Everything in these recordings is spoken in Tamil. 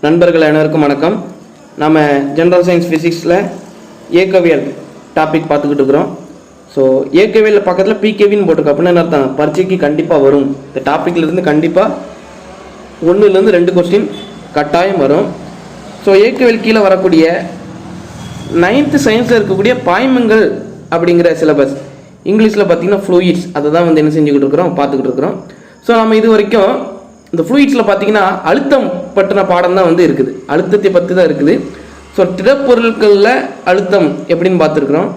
நண்பர்கள் அனைவருக்கும் வணக்கம். நம்ம ஜென்ரல் சயின்ஸ் ஃபிசிக்ஸில் இயக்கவியல் டாபிக் பார்த்துக்கிட்டு இருக்கிறோம். ஸோ இயக்கவியல் பக்கத்தில் பிகேவின்னு போட்டிருக்கு. அப்படின்னு என்ன அர்த்தம்? பரீட்சைக்கு கண்டிப்பாக வரும். இந்த டாப்பிக்லேருந்து கண்டிப்பாக 1லேருந்து 2 கொஸ்டின் கட்டாயம் வரும். ஸோ இயக்கவியல் கீழே வரக்கூடிய 9th சயின்ஸில் இருக்கக்கூடிய பாய்மங்கள் அப்படிங்கிற சிலபஸ் இங்கிலீஷில் பார்த்தீங்கன்னா ஃப்ளூயிட்ஸ், அதை தான் வந்து என்ன செஞ்சுக்கிட்டு இருக்கிறோம், பார்த்துக்கிட்டு இருக்கிறோம். ஸோ நம்ம இது வரைக்கும் இந்த ஃப்ளூயிட்ஸில் பார்த்தீங்கன்னா அழுத்தம் பற்றின பாடம் தான் வந்து இருக்குது, அழுத்தத்தை பற்றி தான் இருக்குது. ஸோ திடப்பொருட்களில் அழுத்தம் எப்படின்னு பார்த்துருக்குறோம்.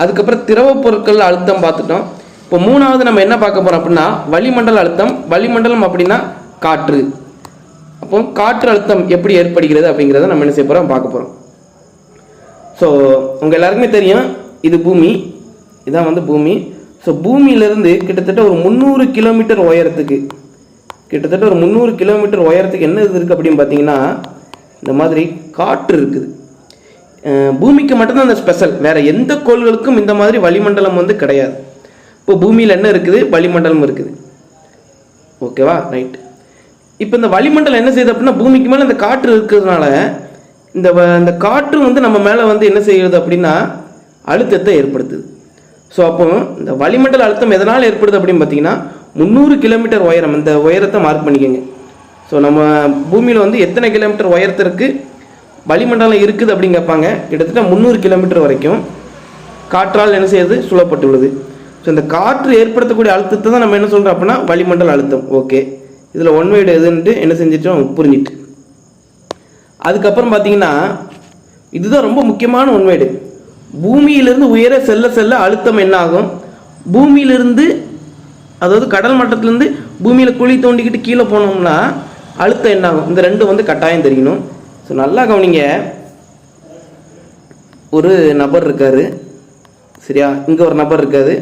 அதுக்கப்புறம் திரவ பொருட்களில் அழுத்தம் பார்த்துட்டோம். இப்போ 3வது நம்ம என்ன பார்க்க போகிறோம் அப்படின்னா வளிமண்டல அழுத்தம். வளிமண்டலம் அப்படின்னா காற்று. அப்போ காற்று அழுத்தம் எப்படி ஏற்படுகிறது அப்படிங்கிறத நம்ம என்ன செய்ய போகிறோம், பார்க்க போகிறோம். ஸோ உங்கள் எல்லாருக்குமே தெரியும், இது பூமி, இதான் வந்து பூமி. ஸோ பூமியிலிருந்து கிட்டத்தட்ட ஒரு 300 கிலோமீட்டர் உயரத்துக்கு, கிட்டத்தட்ட ஒரு 300 கிலோமீட்டர் உயரத்துக்கு என்ன இது இருக்குது அப்படின்னு பார்த்தீங்கன்னா இந்த மாதிரி காற்று இருக்குது. பூமிக்கு மட்டும்தான் அந்த ஸ்பெஷல், வேறு எந்த கோள்களுக்கும் இந்த மாதிரி வளிமண்டலம் வந்து கிடையாது. இப்போ பூமியில் என்ன இருக்குது, வளிமண்டலம் இருக்குது. ஓகேவா, ரைட். இப்போ இந்த வளிமண்டலம் என்ன செய்யுது அப்படின்னா பூமிக்கு மேலே இந்த காற்று இருக்கிறதுனால இந்த காற்று வந்து நம்ம மேலே வந்து என்ன செய்யுது அப்படின்னா அழுத்தத்தை ஏற்படுத்துது. ஸோ அப்போ இந்த வளிமண்டல அழுத்தம் எதனால் ஏற்படுது அப்படின்னு பார்த்தீங்கன்னா 300 கிலோமீட்டர் உயரம், இந்த உயரத்தை மார்க் பண்ணிக்கோங்க. ஸோ நம்ம பூமியில் வந்து எத்தனை கிலோமீட்டர் உயரத்திற்கு வளிமண்டலம் இருக்குது அப்படின்னு கேட்பாங்க. கிட்டத்தட்ட 300 கிலோமீட்டர் வரைக்கும் காற்றால் என்ன செய்யுது, சூழப்பட்டுள்ளது. ஸோ இந்த காற்று ஏற்படுத்தக்கூடிய அழுத்தத்தை தான் நம்ம என்ன சொல்கிறோம் அப்படின்னா வளிமண்டல அழுத்தம். ஓகே, இதில் ஒன் வேர்டு எதுன்ட்டு என்ன செஞ்சிட்டோம், புரிஞ்சிட்டு. அதுக்கப்புறம் பார்த்தீங்கன்னா இதுதான் ரொம்ப முக்கியமான ஒன் வேர்டு. பூமியிலிருந்து உயர செல்ல செல்ல அழுத்தம் என்ன ஆகும், பூமியிலிருந்து அதாவது கடல் மட்டத்திலேருந்து பூமியில் குழி தோண்டிக்கிட்டு கீழே போனோம்னா அழுத்தம் என்ன ஆகும், இந்த ரெண்டும் வந்து கட்டாயம் தெரியணும். ஸோ நல்லா கவனிங்க. ஒரு நபர் இருக்கார், சரியா, இங்கே ஒரு நபர் இருக்காது,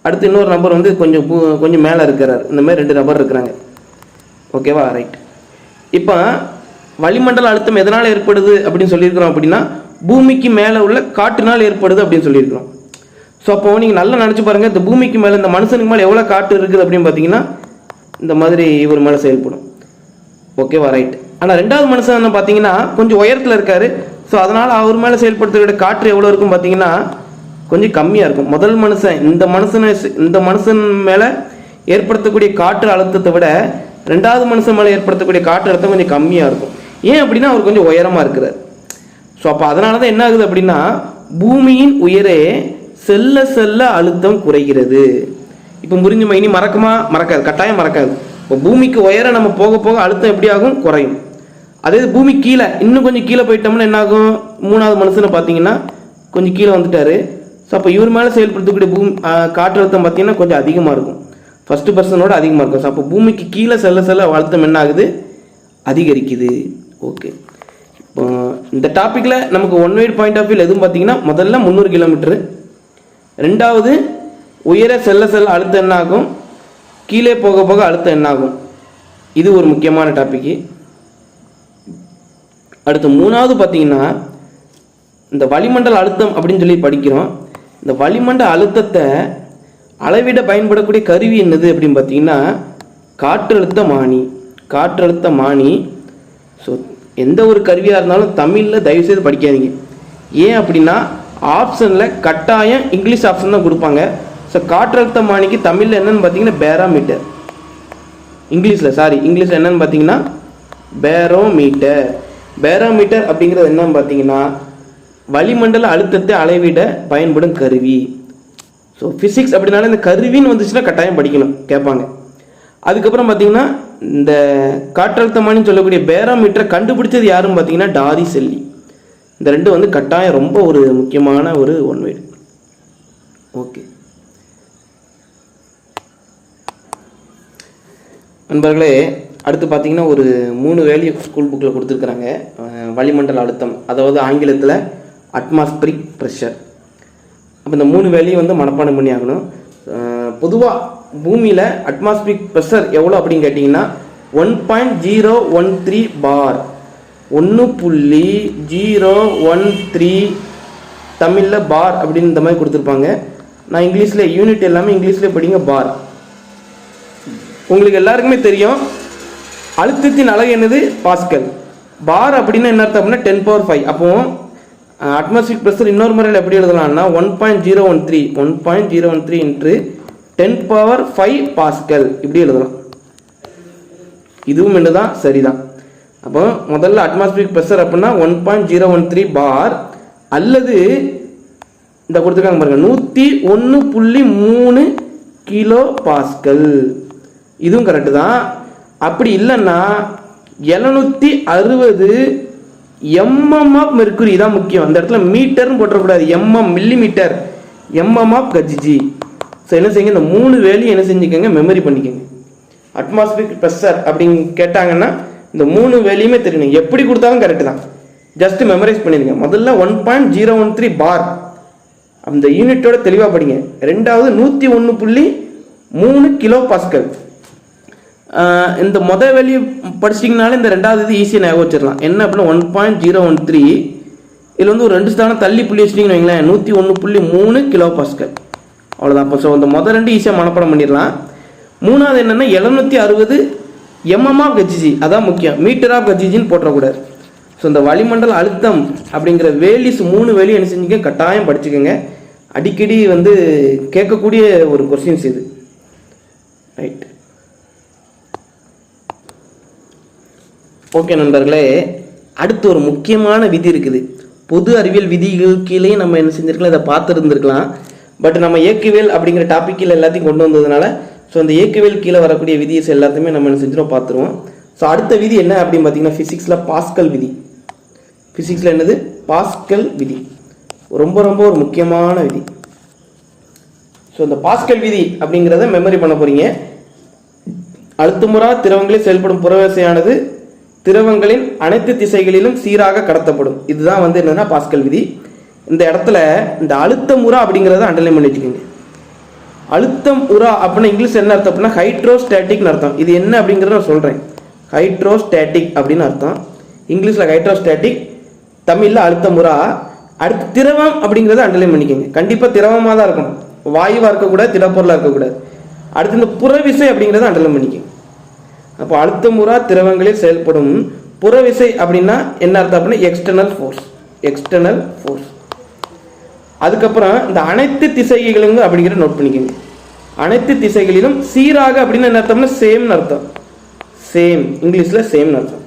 அடுத்து இன்னொரு நபர் வந்து கொஞ்சம் மேலே இருக்கிறார். இந்த மாதிரி 2 நபர் இருக்கிறாங்க. ஓகேவா, ரைட். இப்போ வளிமண்டல அழுத்தம் எதனால் ஏற்படுது அப்படின்னு சொல்லியிருக்கிறோம் அப்படின்னா பூமிக்கு மேலே உள்ள காற்றினால் ஏற்படுது அப்படின்னு சொல்லியிருக்கிறோம். ஸோ அப்போ நீங்கள் நல்லா நினச்சி பாருங்கள், இந்த பூமிக்கு மேலே இந்த மனுஷனுக்கு மேலே எவ்வளோ காற்று இருக்குது அப்படின்னு பார்த்தீங்கன்னா இந்த மாதிரி இவர் மேலே செயல்படும். ஓகேவா, ரைட். ஆனால் 2வது மனுஷன் பார்த்தீங்கன்னா கொஞ்சம் உயரத்தில் இருக்கார். ஸோ அதனால் அவர் மேலே செயல்படுத்தக்கூடிய காற்று எவ்வளோ இருக்கும் பார்த்தீங்கன்னா கொஞ்சம் கம்மியாக இருக்கும். முதல் மனுஷன் இந்த மனுஷன் மேலே ஏற்படுத்தக்கூடிய காற்று அழுத்தத்தை விட 2வது மனுஷன் மேலே ஏற்படுத்தக்கூடிய காற்று அழுத்தம் கொஞ்சம் கம்மியாக இருக்கும். ஏன் அப்படின்னா அவர் கொஞ்சம் உயரமாக இருக்கிறார். ஸோ அப்போ அதனால தான் என்ன ஆகுது அப்படின்னா பூமியின் உயரே செல்ல செல்ல அழுத்தம் குறைகிறது. இப்போ புரிஞ்சுமா? இனி மறக்காது, கட்டாயம் மறக்காது. இப்போ பூமிக்கு உயர நம்ம போக போக அழுத்தம் எப்படி ஆகும், குறையும். அதே பூமி கீழே இன்னும் கொஞ்சம் கீழே போயிட்டோம்னா என்ன ஆகும், 3வது மனுஷனை பார்த்தீங்கன்னா கொஞ்சம் கீழே வந்துட்டாரு. ஸோ அப்போ இவர் மேலே செயல்படுத்தக்கூடிய காற்று அழுத்தம் பார்த்தீங்கன்னா கொஞ்சம் அதிகமாக இருக்கும், ஃபர்ஸ்ட் பர்சனோட அதிகமாக இருக்கும். ஸோ அப்போ பூமிக்கு கீழே செல்ல செல்ல அழுத்தம் என்ன ஆகுது, அதிகரிக்குது. ஓகே, இப்போ இந்த டாப்பிக்கில் நமக்கு one word point of view எதுவும் பார்த்தீங்கன்னா முதல்ல 300 கிலோமீட்டரு, 2வது உயர செல்ல செல்ல அழுத்தம் என்ன ஆகும், கீழே போக போக அழுத்தம் என்ன ஆகும், இது ஒரு முக்கியமான டாப்பிக்கு. அடுத்து 3வது பார்த்தீங்கன்னா இந்த வளிமண்டல அழுத்தம் அப்படின்னு சொல்லி படிக்கிறோம். இந்த வளிமண்டல அழுத்தத்தை அளவிட பயன்படக்கூடிய கருவி என்னது அப்படின்னு பார்த்தீங்கன்னா காற்றழுத்த மானி. ஸோ எந்த ஒரு கருவியாக இருந்தாலும் தமிழில் தயவுசெய்து படிக்காதீங்க. ஏன் அப்படின்னா ஆப்ஷனில் கட்டாயம் இங்கிலீஷ் ஆப்ஷன் தான் கொடுப்பாங்க. ஸோ காற்றழுத்த மானிக்கு தமிழில் என்னென்னு பார்த்தீங்கன்னா பேராமீட்டர், இங்கிலீஷில் என்னென்னு பார்த்தீங்கன்னா பேரோமீட்டர் அப்படிங்கிறது என்னன்னு பார்த்தீங்கன்னா வளிமண்டல அழுத்தத்தை அளவிட பயன்படும் கருவி. ஸோ ஃபிசிக்ஸ் அப்படின்னால இந்த கருவின்னு வந்துச்சுன்னா கட்டாயம் படிக்கணும், கேட்பாங்க. அதுக்கப்புறம் பார்த்தீங்கன்னா இந்த காற்றழுத்தமானின்னு சொல்லக்கூடிய பேரோமீட்டரை கண்டுபிடிச்சது யாருன்னு பார்த்தீங்கன்னா டாரி செல்லி. இந்த 2 வந்து கட்டாயம் ரொம்ப ஒரு முக்கியமான ஒரு ஒன் வேர்டு. ஓகே நண்பர்களே, அடுத்து பார்த்தீங்கன்னா ஒரு 3 வேல்யூ ஸ்கூல் புக்கில் கொடுத்துருக்குறாங்க. வளிமண்டல அழுத்தம், அதாவது ஆங்கிலத்தில் அட்மாஸ்பரிக் ப்ரெஷர். அப்போ இந்த 3 வேல்யூ வந்து மனப்பாடம் பண்ணி ஆகணும். பொதுவாக பூமியில் அட்மாஸ்பிரிக் ப்ரெஷர் எவ்வளோ அப்படின்னு கேட்டிங்கன்னா 1.013 பார், 1.013 தமிழில் பார் அப்படின்னு இந்த மாதிரி கொடுத்துருப்பாங்க. நான் இங்கிலீஷில் யூனிட் எல்லாமே இங்கிலீஷில் படிங்க, பார். உங்களுக்கு எல்லாருக்குமே தெரியும் அழுத்தத்தின் அலகு என்னது, பாஸ்கல். பார் அப்படின்னா என்ன அர்த்தம் அப்படின்னா 10⁵. அப்போ அட்மாஸ்பியரிக் ப்ரெஷர் இன்னொரு முறையில் எப்படி எழுதலாம்னா 1.013 இன்ட்டு 10⁵ பாஸ்கல் இப்படி எழுதலாம். இதுவும் என்னதான் சரிதான். அப்போ முதல்ல அட்மாஸ்பியரிக் ப்ரெஷர் அப்படின்னா 1.013 பார் அல்லது இந்த கொடுத்துருக்காங்க பாருங்க 101.3 கிலோ பாஸ்கல். இதுவும் கரெக்டு தான். அப்படி இல்லைன்னா 760 mm ஆஃப் மெர்க்குரி தான் முக்கியம். அந்த இடத்துல மீட்டர்னு போட்டக்கூடாது, மில்லிமீட்டர் ஆஃப் கஜிஜி. ஸோ என்ன செய்யுங்க, இந்த 3 வேலையும் என்ன செஞ்சுக்கோங்க, மெமரி பண்ணிக்கோங்க. அட்மாஸ்பியரிக் ப்ரெஷர் அப்படின்னு கேட்டாங்கன்னா இந்த 3 வேலையுமே தெரியணும். எப்படி கொடுத்தாலும் கரெக்டு தான், ஜஸ்ட் மெமரைஸ் பண்ணிடுங்க. முதல்ல 1.013 பார் அந்த யூனிட்டோட தெளிவாக படிங்க. ரெண்டாவது 101.3 கிலோ பாஸ்கல். இந்த மொதல் வேல்யூ படிச்சிட்டிங்கனாலே இந்த ரெண்டாவது இது ஈஸியாக ஞாபகம் வச்சிடலாம். என்ன அப்படின்னா 1.013 இதில் வந்து ஒரு 2 ஸ்தானம் தள்ளி புள்ளி வச்சிட்டிங்கன்னு வைங்களேன், 101.3 கிலோ பாஸ்கல். அவ்வளோதான். அப்போ ஸோ இந்த மொதல் 2 ஈஸியாக மனப்பாடம் பண்ணிடலாம். மூணாவது என்னென்னா 760 mm ஆஃப் கஜிஜி, அதான் முக்கியம், மீட்டர் ஆஃப் கஜிஜின்னு போட்டக்கூடாது. ஸோ இந்த வளிமண்டல அழுத்தம் அப்படிங்கிற வேலிஸ் 3 வேலி என்ன செஞ்சுக்க கட்டாயம் படிச்சுக்கோங்க. அடிக்கடி வந்து கேட்கக்கூடிய ஒரு கொஸ்டின்ஸ் இது. ரைட், ஓகே நண்பர்களே. அடுத்து ஒரு முக்கியமான விதி இருக்குது. பொது அறிவியல் விதிகள் கீழே நம்ம என்ன செஞ்சுருக்கலாம், இதை பார்த்துருந்துருக்கலாம். பட் நம்ம இயக்கவியல் அப்படிங்கிற டாப்பிக்கில் எல்லாத்தையும் கொண்டு வந்ததுனால ஸோ அந்த இயக்கவியல் கீழே வரக்கூடிய விதிஸ் எல்லாத்தையுமே நம்ம என்ன செஞ்சிடும் பார்த்துருவோம். ஸோ அடுத்த விதி என்ன அப்படின்னு பார்த்தீங்கன்னா ஃபிசிக்ஸில் பாஸ்கல் விதி. ஃபிசிக்ஸில் என்னது, பாஸ்கல் விதி. ரொம்ப ரொம்ப ஒரு முக்கியமான விதி. ஸோ இந்த பாஸ்கல் விதி அப்படிங்கிறத மெமரி பண்ண போகிறீங்க. அழுத்தமுறா திரவங்களில் செயல்படும் புறவிசையானது திரவங்களின் அனைத்து திசைகளிலும் சீராக கடத்தப்படும். இதுதான் வந்து என்னன்னா பாஸ்கல் விதி. இந்த இடத்துல இந்த அழுத்தம் உரா அப்படிங்கிறத அண்டர்லைன் பண்ணி வச்சுக்கோங்க. அழுத்தம் உரா அப்படின்னா இங்கிலீஷ் என்ன அர்த்தம் அப்படின்னா ஹைட்ரோஸ்டாட்டிக்னு அர்த்தம். இது என்ன அப்படிங்கிறத நான் சொல்கிறேன். ஹைட்ரோஸ்டாட்டிக் அப்படின்னு அர்த்தம். இங்கிலீஷில் ஹைட்ரோஸ்டாட்டிக், தமிழில் அழுத்தம் உரா. அடுத்து திரவம் அப்படிங்கிறத அண்டர்லைன் பண்ணிக்கோங்க. கண்டிப்பாக திரவமாக தான் இருக்கணும், வாயுவாக இருக்கக்கூடாது, திடப்பொருளாக இருக்கக்கூடாது. அடுத்து இந்த புறவிசை அப்படிங்கிறத அண்டர்லைன் பண்ணிக்கோங்க. அப்போ அழுத்தமுறா திரவங்களில் செயல்படும் புறவிசை அப்படின்னா என்ன அர்த்தம் அப்படின்னா எக்ஸ்டர்னல் ஃபோர்ஸ். External force. அதுக்கப்புறம் இந்த அனைத்து திசைகளும் அப்படிங்கிற நோட் பண்ணிக்கோங்க. அனைத்து திசைகளிலும் சீராக அப்படின்னு என்ன அர்த்தம்னா சேம்னு அர்த்தம். சேம், இங்கிலீஷில் சேம்னு அர்த்தம்.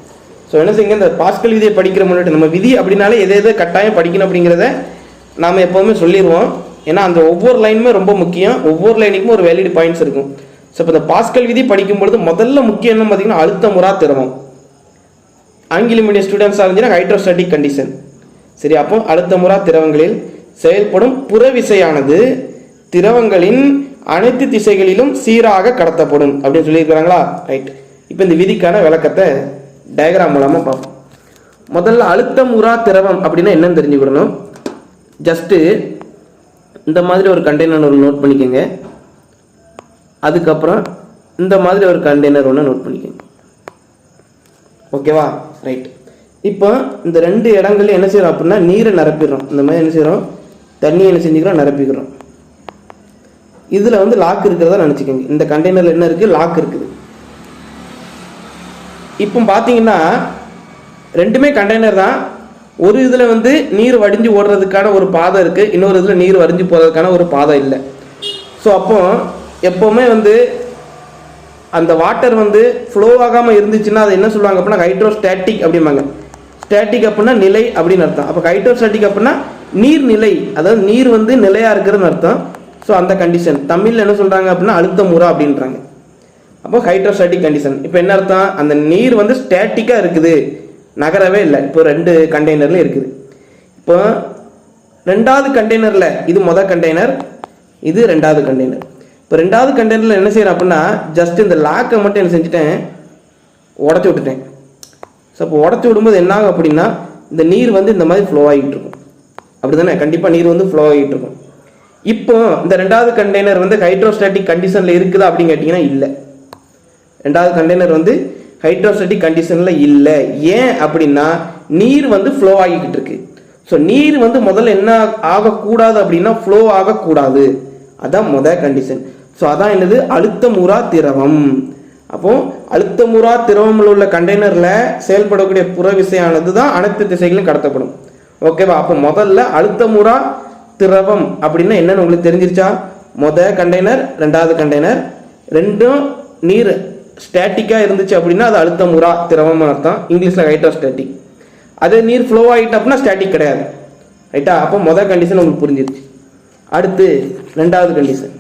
ஸோ என்ன செய்யுங்க, இந்த பாஸ்கல் விதியை படிக்கிற முன்னாடி நம்ம விதி அப்படின்னாலே எதை கட்டாயம் படிக்கணும் அப்படிங்கிறத நாம் எப்போவுமே சொல்லிடுவோம். ஏன்னா அந்த ஒவ்வொரு லைனுமே ரொம்ப முக்கியம். ஒவ்வொரு லைனுக்கும் ஒரு வேலிட் பாயிண்ட்ஸ் இருக்கும். ஸோ இப்போ இந்த பாஸ்கல் விதி படிக்கும் பொழுது முதல்ல முக்கியம் என்ன பார்த்தீங்கன்னா அழுத்தமுறா திரவம். ஆங்கில மீடியம் ஸ்டூடெண்ட்ஸாக இருந்துச்சுன்னா ஹைட்ரோஸ்டாட்டிக் கண்டிஷன். சரி, அப்போ அழுத்தமுறா திரவங்களில் செயல்படும் புறவிசையானது திரவங்களின் அனைத்து திசைகளிலும் சீராக கடத்தப்படும் அப்படின்னு சொல்லியிருக்கிறாங்களா? ரைட். இப்போ இந்த விதிக்கான விளக்கத்தை டயக்ராம் மூலமாக பார்ப்போம். முதல்ல அழுத்தமுறா திரவம் அப்படின்னா என்னன்னு தெரிஞ்சுக்கணும். ஜஸ்ட்டு இந்த மாதிரி ஒரு கண்டெய்னர் ஒரு நோட் பண்ணிக்கோங்க. அதுக்கப்புறம் இந்த மாதிரி ஒரு கண்டெய்னர் ஒன்று நோட் பண்ணிக்கோங்க. ஓகேவா? ரைட். இப்போ இந்த 2 இடங்கள்ல என்ன செய்யறோம் அப்படின்னா நீரை நிரப்பிடுறோம். இந்த மாதிரி என்ன செய்யறோம், தண்ணியை என்ன செஞ்சுக்கிறோம், நிரப்பிக்கிறோம். இதில் வந்து லாக் இருக்கிறதா நினச்சிக்கோங்க. இந்த கண்டெய்னரில் என்ன இருக்குது, லாக் இருக்குது. இப்போ பார்த்தீங்கன்னா ரெண்டுமே கண்டெய்னர் தான். ஒரு இதில் வந்து நீர் வடிஞ்சு ஓடுறதுக்கான ஒரு பாதை இருக்குது, இன்னொரு இதில் நீர் வடிஞ்சு போகிறதுக்கான ஒரு பாதை இல்லை. ஸோ அப்போ எப்போவுமே வந்து அந்த வாட்டர் வந்து ஃப்ளோ ஆகாமல் இருந்துச்சுன்னா அது என்ன சொல்லுவாங்க அப்படின்னா ஹைட்ரோஸ்டாட்டிக் அப்படிம்பாங்க. ஸ்டாட்டிக் அப்படின்னா நிலை அப்படின்னு அர்த்தம். அப்போ ஹைட்ரோஸ்டாட்டிக் அப்படின்னா நீர் நிலை, அதாவது நீர் வந்து நிலையாக இருக்கிறதுன்னு அர்த்தம். ஸோ அந்த கண்டிஷன் தமிழில் என்ன சொல்கிறாங்க அப்படின்னா அழுத்தமுறா அப்படின்றாங்க. அப்போ ஹைட்ரோஸ்டாட்டிக் கண்டிஷன். இப்போ என்ன அர்த்தம், அந்த நீர் வந்து ஸ்டாட்டிக்காக இருக்குது, நகரவே இல்லை. இப்போ 2 கண்டெய்னரில் இருக்குது. இப்போ 2வது கண்டெய்னரில் இது மொதல் கண்டெய்னர், இது 2வது கண்டெய்னர். இப்போ 2வது கண்டெய்னரில் என்ன செய்கிறேன் அப்படின்னா ஜஸ்ட் இந்த லாக்கை மட்டும் என்ன செஞ்சுட்டேன், உடச்சி விட்டுட்டேன். ஸோ இப்போ உடச்சி விடும்போது என்ன ஆகும் அப்படின்னா இந்த நீர் வந்து இந்த மாதிரி ஃப்ளோ ஆகிட்டு இருக்கும். அப்படி தானே, கண்டிப்பாக நீர் வந்து ஃப்ளோ ஆகிட்டு இருக்கும். இப்போ இந்த 2வது கண்டெய்னர் வந்து ஹைட்ரோஸ்டாட்டிக் கண்டிஷனில் இருக்குதா அப்படின்னு கேட்டிங்கன்னா இல்லை. 2வது கண்டெய்னர் வந்து ஹைட்ரோஸ்டாட்டிக் கண்டிஷனில் இல்லை. ஏன் அப்படின்னா நீர் வந்து ஃப்ளோ ஆகிக்கிட்டு இருக்கு. ஸோ நீர் வந்து முதல்ல என்ன ஆகக்கூடாது அப்படின்னா ஃப்ளோ ஆகக்கூடாது. அதான் முதல் கண்டிஷன். ஸோ அதான் என்னது, அழுத்தமுறா திரவம். அப்போ அழுத்தமுறா திரவமில் உள்ள கண்டெய்னரில் செயல்படக்கூடிய புற விசையானது தான் அனைத்து திசைகளும் கடத்தப்படும். ஓகேவா? அப்போ முதல்ல அழுத்தமுறா திரவம் அப்படின்னா என்னன்னு உங்களுக்கு தெரிஞ்சிருச்சா? கண்டெய்னர், ரெண்டாவது கண்டெய்னர், ரெண்டும் நீர் ஸ்டாட்டிக்காக இருந்துச்சு அப்படின்னா அது அழுத்தமுறா திரவம் அர்த்தம். இங்கிலீஷில் ஹைட்ரோஸ்டாட்டிக். அதே நீர் ஃப்ளோ ஆகிட்டு அப்படின்னா ஸ்டாட்டிக் கிடையாது. ரைட்டா? அப்போ கண்டிஷன் உங்களுக்கு புரிஞ்சிருச்சு. அடுத்து ரெண்டாவது கண்டிஷன்,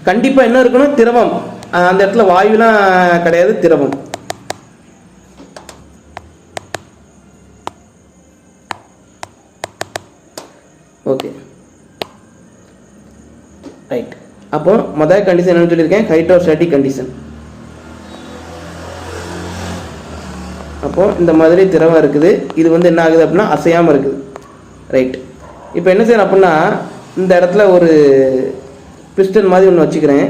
கண்டிப்பாக என்ன இருக்கணும்? திரவம். அந்த இடத்துல வாயுலாம் கிடையாது, திரவம். Okay, right. அப்போ கண்டிஷன் என்னன்னு சொல்லியிருக்கேன்? Hydrostatic condition. அப்போ இந்த மாதிரி திரவம் இருக்குது. இது என்ன ஆகுது அப்படின்னா அசையாமல் இருக்குது. ரைட். இப்போ என்ன செய்யணும் அப்படின்னா இந்த இடத்துல ஒரு பிஸ்டன் மாதிரி ஒன்று வச்சுக்கிறேன்.